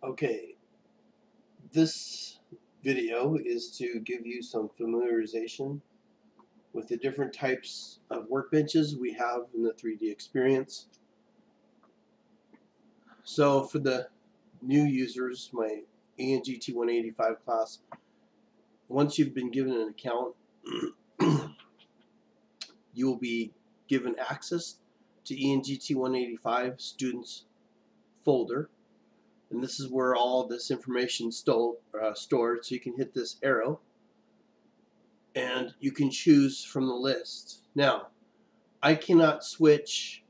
Okay, this video is to give you some familiarization with the different types of workbenches we have in the 3D experience. So for the new users, my ENG T185 class, once you've been given an account, you will be given access to ENG T185 students folder. And this is where all this information is stored, so you can hit this arrow and you can choose from the list. Now, I cannot switch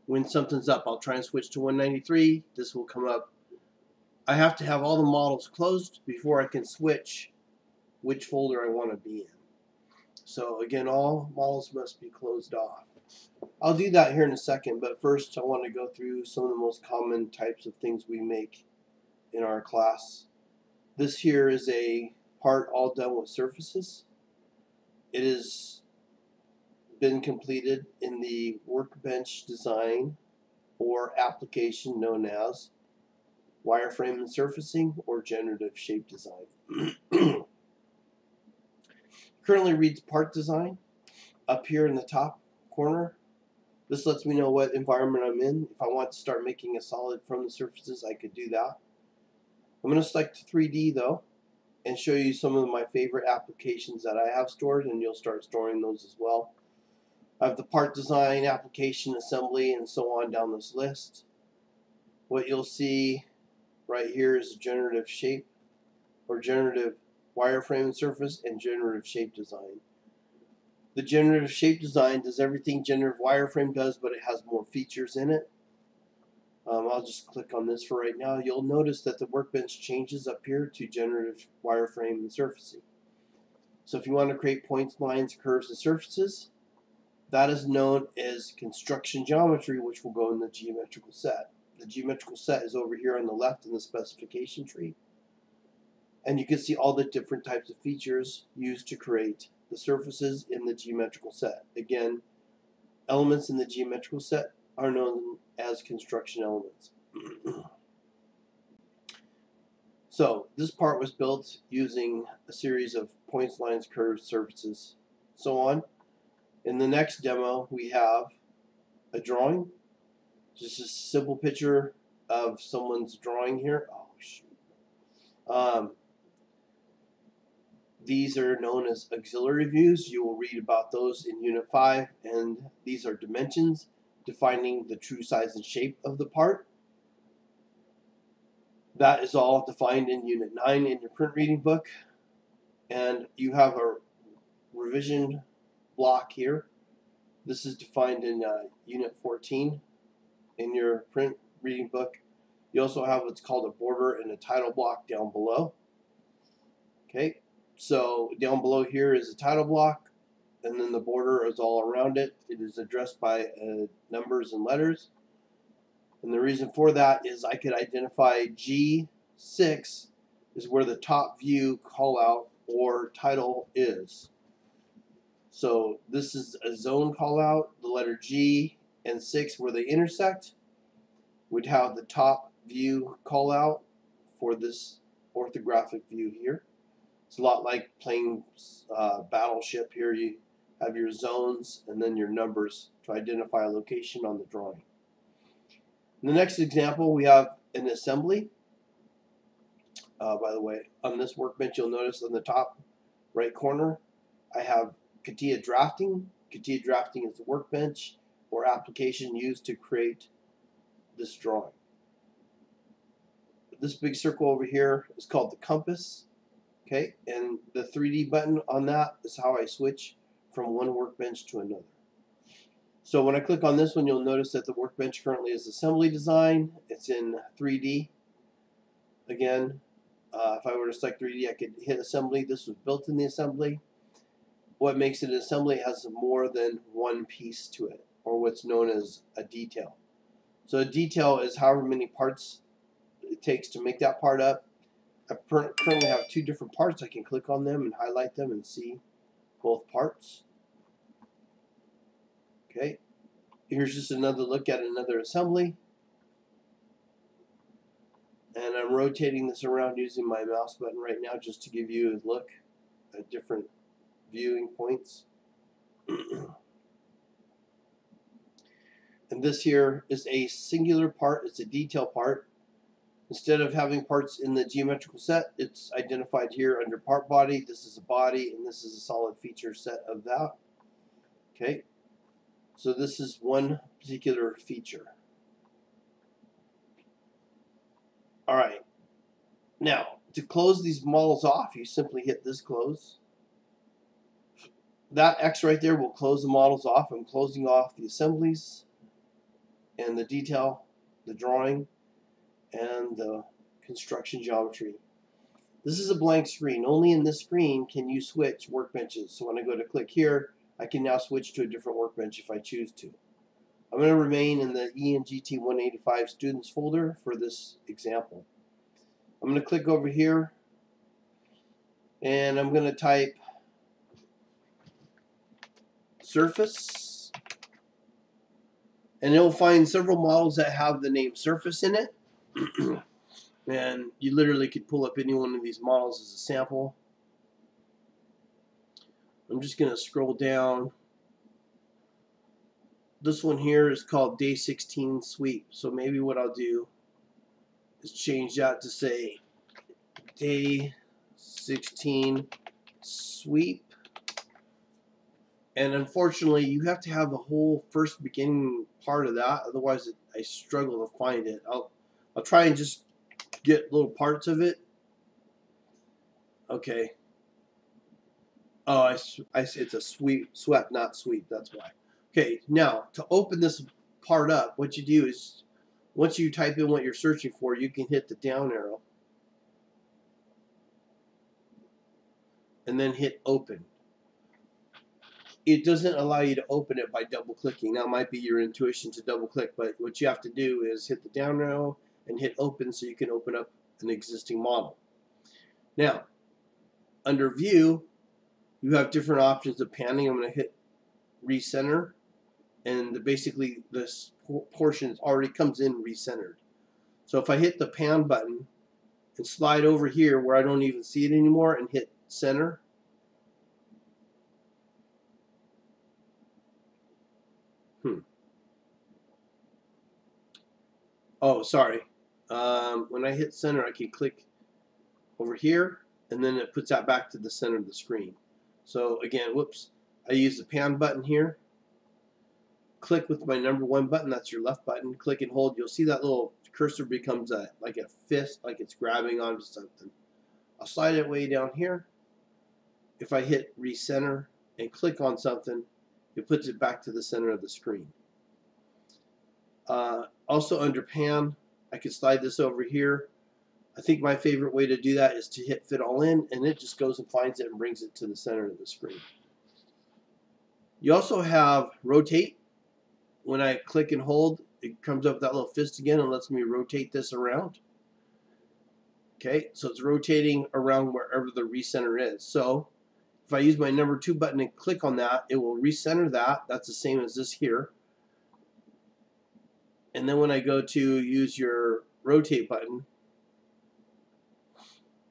when something's up. I'll try and switch to 193. This will come up. I have to have all the models closed before I can switch which folder I want to be in. So again, all models must be closed off. I'll do that here in a second, but first I want to go through some of the most common types of things we make in our class. This here is a part all done with surfaces. It has been completed in the workbench design or application known as wireframe and surfacing or generative shape design. Currently reads part design up here in the top corner. This lets me know what environment I'm in. If I want to start making a solid from the surfaces, I could do that. I'm going to select 3D though and show you some of my favorite applications that I have stored, and you'll start storing those as well. I have the part design, application, assembly, and so on down this list. What you'll see right here is generative shape or generative wireframe and surface and generative shape design. The generative shape design does everything generative wireframe does, but it has more features in it. I'll just click on this for right now. You'll notice that the workbench changes up here to generative wireframe and surfacing. So if you want to create points, lines, curves, and surfaces, that is known as construction geometry, which will go in the geometrical set. The geometrical set is over here on the left in the specification tree. And you can see all the different types of features used to create the surfaces in the geometrical set. Again, elements in the geometrical set are known as construction elements. So this part was built using a series of points, lines, curves, surfaces, so on. In the next demo, we have a drawing. Just a simple picture of someone's drawing here. Oh, shoot. These are known as auxiliary views. You will read about those in Unit 5, and these are dimensions, defining the true size and shape of the part. That is all defined in Unit 9 in your print reading book. And you have a revision block here. This is defined in Unit 14 in your print reading book. You also have what's called a border and a title block down below. Okay, so down below here is a title block, and then the border is all around it. It is addressed by numbers and letters. And the reason for that is I could identify G6 is where the top view call out or title is. So this is a zone call out, the letter G and 6 where they intersect. We'd have the top view call out for this orthographic view here. It's a lot like playing Battleship here. You have your zones and then your numbers to identify a location on the drawing. In the next example, we have an assembly. By the way, on this workbench, you'll notice on the top right corner, I have CATIA drafting. CATIA drafting is the workbench or application used to create this drawing. This big circle over here is called the compass. Okay, and the 3D button on that is how I switch from one workbench to another. So when I click on this one, you'll notice that the workbench currently is assembly design. It's in 3D. Again, if I were to select 3D, I could hit assembly. This was built in the assembly. What makes it an assembly has more than one piece to it, or what's known as a detail. So a detail is however many parts it takes to make that part up. I currently have two different parts. I can click on them and highlight them and see both parts. Okay, here's just another look at another assembly. And I'm rotating this around using my mouse button right now just to give you a look at different viewing points. And this here is a singular part, it's a detail part. Instead of having parts in the geometrical set, it's identified here under part body. This is a body, and this is a solid feature set of that. Okay, so this is one particular feature. All right, now to close these models off, you simply hit this close. That X right there will close the models off. I'm closing off the assemblies and the detail, the drawing, and the construction geometry. This is a blank screen. Only in this screen can you switch workbenches. So when I go to click here, I can now switch to a different workbench if I choose to. I'm going to remain in the ENG 185 students folder for this example. I'm going to click over here and I'm going to type surface, and it will find several models that have the name surface in it. And you literally could pull up any one of these models as a sample. I'm just going to scroll down. This one here is called Day 16 Sweep. So maybe what I'll do is change that to say Day 16 Sweep. And unfortunately, you have to have the whole first beginning part of that. Otherwise, I struggle to find it. I'll try and just get little parts of it. Okay. Oh, it's a swept, not sweep. That's why. Okay, now to open this part up, what you do is once you type in what you're searching for, you can hit the down arrow and then hit open. It doesn't allow you to open it by double clicking. That might be your intuition to double click, but what you have to do is hit the down arrow and hit open so you can open up an existing model. Now, under view, you have different options of panning. I'm going to hit recenter, and basically this portion already comes in recentered. So if I hit the pan button and slide over here where I don't even see it anymore and hit center, oh, sorry. When I hit center, I can click over here, and then it puts that back to the center of the screen. So again, whoops, I use the pan button here. Click with my number 1 button, that's your left button. Click and hold. You'll see that little cursor becomes like a fist, like it's grabbing onto something. I'll slide it way down here. If I hit recenter and click on something, it puts it back to the center of the screen. Also under pan, I can slide this over here. I think my favorite way to do that is to hit fit all in, and it just goes and finds it and brings it to the center of the screen. You also have rotate. When I click and hold, it comes up that little fist again and lets me rotate this around. Okay, so it's rotating around wherever the recenter is. So if I use my number 2 button and click on that, it will recenter that. That's the same as this here. And then when I go to use your rotate button,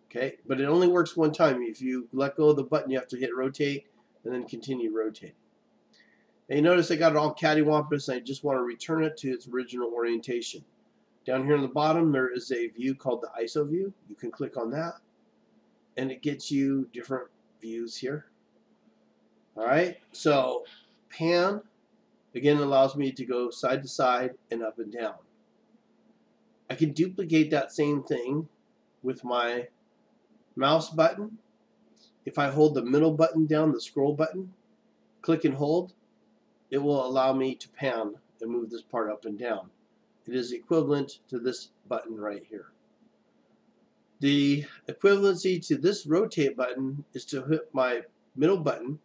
okay, but it only works one time. If you let go of the button, you have to hit rotate and then continue rotating. And you notice I got it all cattywampus, and I just want to return it to its original orientation. Down here on the bottom, there is a view called the ISO view. You can click on that, and it gets you different views here. All right, so pan, again, allows me to go side to side and up and down. I can duplicate that same thing with my mouse button. If I hold the middle button down, the scroll button, click and hold, it will allow me to pan and move this part up and down. It is equivalent to this button right here. The equivalency to this rotate button is to hit my middle button,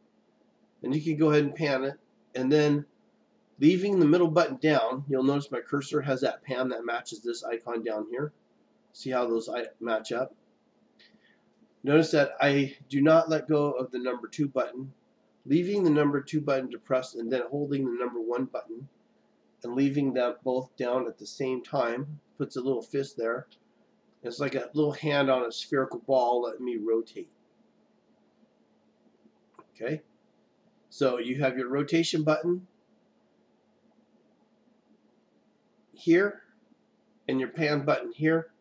and you can go ahead and pan it, and then leaving the middle button down, you'll notice my cursor has that pan that matches this icon down here. See how those match up? Notice that I do not let go of the number 2 button. Leaving the number 2 button depressed and then holding the number 1 button and leaving them both down at the same time puts a little fist there. It's like a little hand on a spherical ball letting me rotate. Okay, so you have your rotation button here and your pan button here.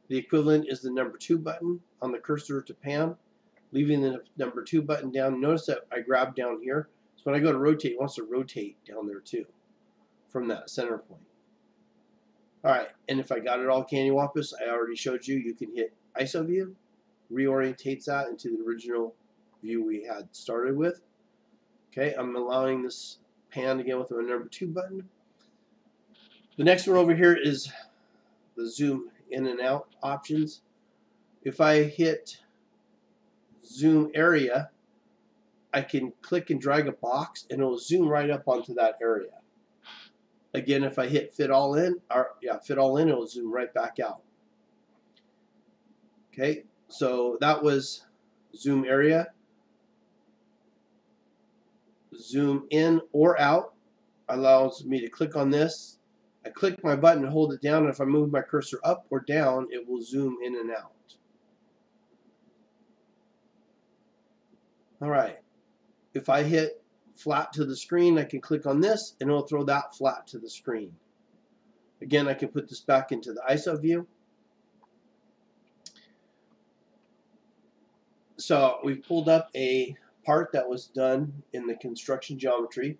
The equivalent is the number 2 button on the cursor to pan, leaving the number 2 button down. Notice that I grab down here. So when I go to rotate, it wants to rotate down there too from that center point. Alright, and if I got it all candywampus, I already showed you, you can hit ISO view, reorientates that into the original view we had started with. Okay, I'm allowing this pan again with my number 2 button. The next one over here is the zoom in and out options. If I hit zoom area, I can click and drag a box and it will zoom right up onto that area. Again, if I hit fit all in, fit all in, it will zoom right back out. Okay, so that was zoom area. Zoom in or out allows me to click on this. I click my button and hold it down, and if I move my cursor up or down, it will zoom in and out. Alright, if I hit flat to the screen, I can click on this and it will throw that flat to the screen. Again, I can put this back into the ISO view. So we've pulled up a part that was done in the construction geometry,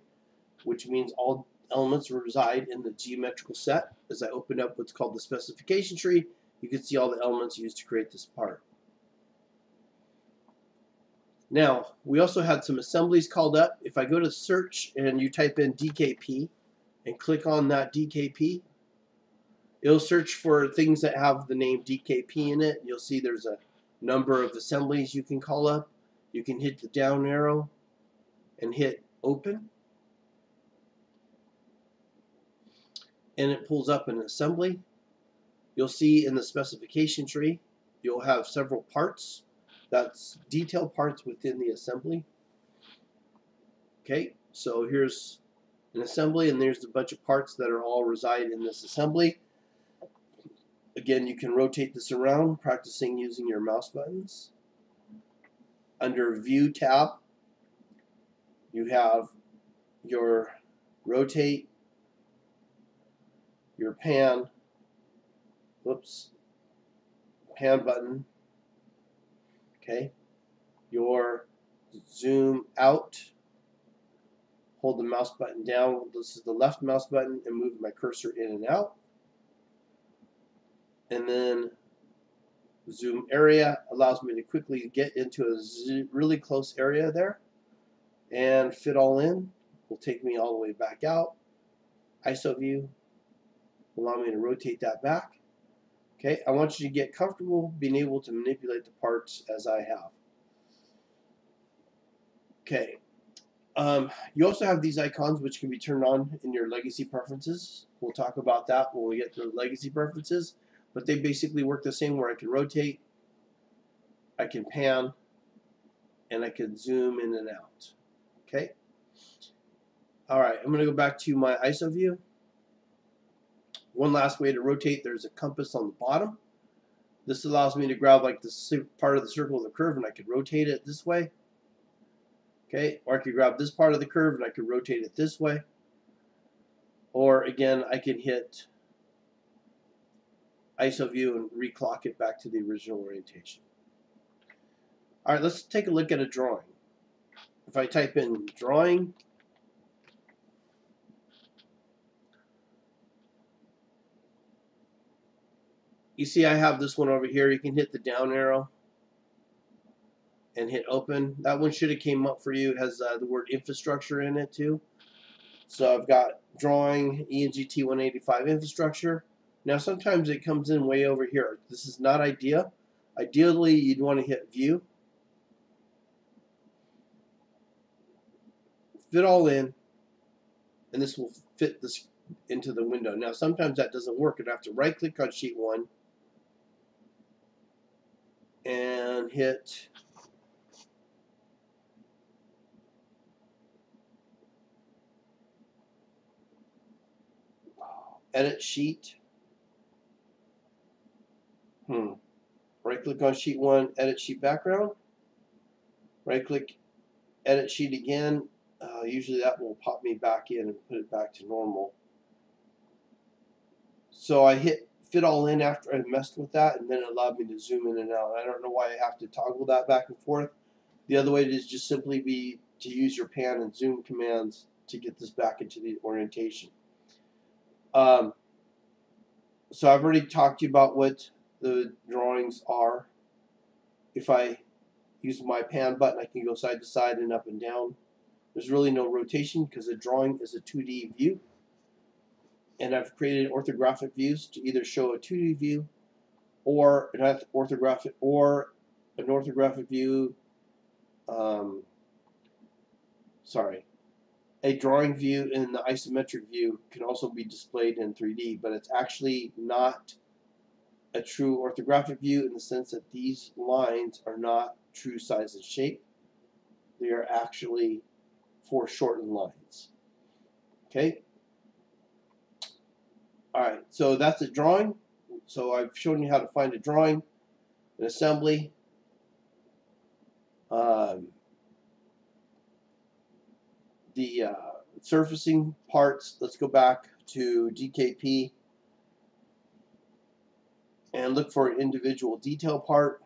which means all elements reside in the geometrical set. As I open up what's called the specification tree, you can see all the elements used to create this part. Now, we also had some assemblies called up. If I go to search and you type in DKP and click on that DKP, it'll search for things that have the name DKP in it. You'll see there's a number of assemblies you can call up. You can hit the down arrow and hit open, and it pulls up an assembly. You'll see in the specification tree you'll have several parts. That's detailed parts within the assembly. Okay, so here's an assembly, and there's a bunch of parts that are all reside in this assembly. Again, you can rotate this around, practicing using your mouse buttons. Under View tab, you have your rotate, your pan, pan button, okay, your zoom out, hold the mouse button down, this is the left mouse button, and move my cursor in and out. And then zoom area allows me to quickly get into a really close area there. And fit all in will take me all the way back out. ISO view will allow me to rotate that back. Okay, I want you to get comfortable being able to manipulate the parts as I have. Okay, you also have these icons which can be turned on in your legacy preferences. We'll talk about that when we get to legacy preferences, but they basically work the same, where I can rotate, I can pan, and I can zoom in and out. Okay. Alright, I'm going to go back to my ISO view. One last way to rotate, there's a compass on the bottom. This allows me to grab like the part of the circle of the curve, and I could rotate it this way. Okay, or I could grab this part of the curve and I could rotate it this way. Or again, I can hit ISO view and reclock it back to the original orientation. Alright, let's take a look at a drawing. If I type in drawing, you see I have this one over here. You can hit the down arrow and hit open. That one should have came up for you. It has the word infrastructure in it too. So I've got drawing ENG T185 infrastructure. Now sometimes it comes in way over here. This is not ideal. Ideally, you'd want to hit view, fit all in, and this will fit this into the window. Now sometimes that doesn't work. I'd have to right click on sheet 1 and hit edit sheet, Right click on sheet 1, edit sheet background. Right click, edit sheet again. Usually that will pop me back in and put it back to normal. So I hit fit all in after I messed with that, and then it allowed me to zoom in and out. I don't know why I have to toggle that back and forth. The other way is just simply be to use your pan and zoom commands to get this back into the orientation. So I've already talked to you about what the drawings are. If I use my pan button, I can go side to side and up and down. There's really no rotation because a drawing is a 2D view. And I've created orthographic views to either show a 2D view or an orthographic view. A drawing view in the isometric view can also be displayed in 3D, but it's actually not a true orthographic view in the sense that these lines are not true size and shape. They are actually foreshortened lines. Okay? Alright, so that's a drawing. So I've shown you how to find a drawing, an assembly. The surfacing parts, let's go back to DKP and look for an individual detail part.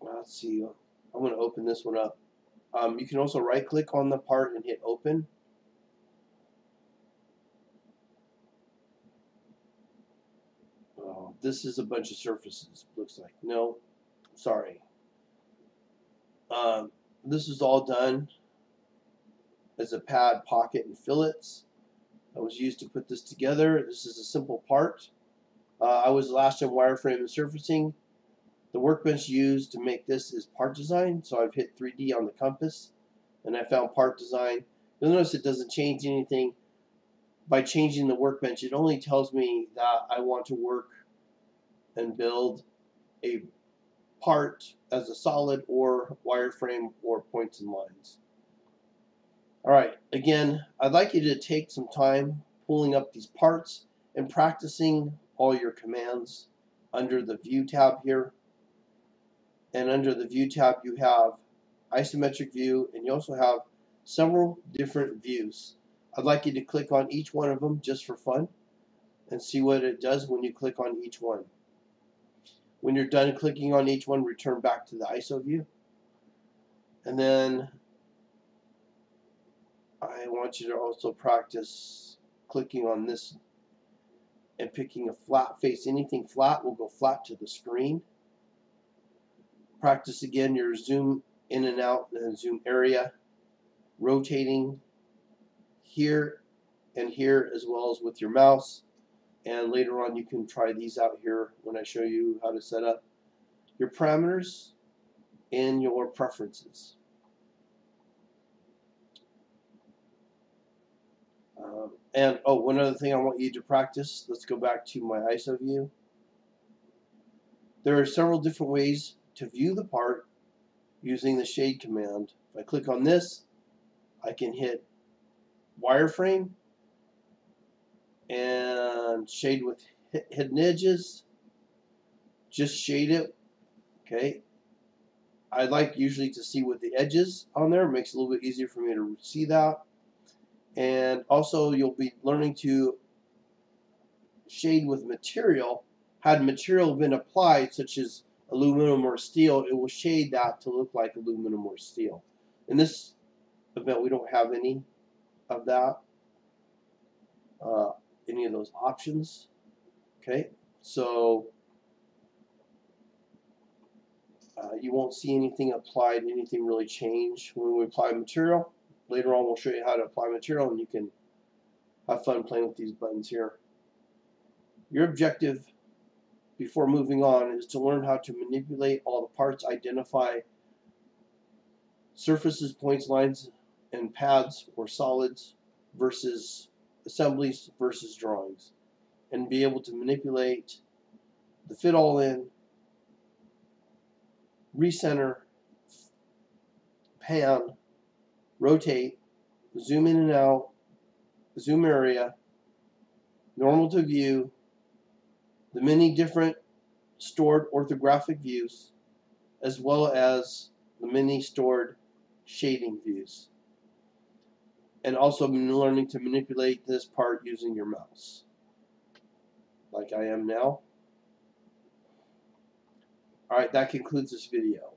Let's see, I'm going to open this one up. You can also right click on the part and hit open. This is a bunch of surfaces, looks like. No, sorry. This is all done as a pad, pocket, and fillets. That was used to put this together. This is a simple part. I was last in wireframe and surfacing. The workbench used to make this is part design, so I've hit 3D on the compass and I found part design. You'll notice it doesn't change anything. By changing the workbench, it only tells me that I want to work and build a part as a solid or wireframe or points and lines. Alright, again, I'd like you to take some time pulling up these parts and practicing all your commands under the View tab here. And under the View tab you have isometric view, and you also have several different views. I'd like you to click on each one of them just for fun and see what it does when you click on each one. When you're done clicking on each one, return back to the ISO view. And then I want you to also practice clicking on this and picking a flat face. Anything flat will go flat to the screen. Practice again your zoom in and out and zoom area, rotating here and here as well as with your mouse. And later on you can try these out here when I show you how to set up your parameters and your preferences. And one other thing I want you to practice, let's go back to my ISO view. There are several different ways to view the part using the shade command. If I click on this, I can hit wireframe and shade with hidden edges. Just shade it. Okay. I like usually to see with the edges on there. It makes it a little bit easier for me to see that. And also you'll be learning to shade with material. Had material been applied, such as aluminum or steel, it will shade that to look like aluminum or steel. In this event, we don't have any of that, any of those options. Okay, so you won't see anything applied, anything really change when we apply material. Later on, we'll show you how to apply material, and you can have fun playing with these buttons here. Your objective before moving on is to learn how to manipulate all the parts, identify surfaces, points, lines, and pads or solids versus assemblies versus drawings, and be able to manipulate the fit all in, recenter, pan, rotate, zoom in and out, zoom area, normal to view, the many different stored orthographic views, as well as the many stored shading views. And also learning to manipulate this part using your mouse, like I am now. Alright, that concludes this video.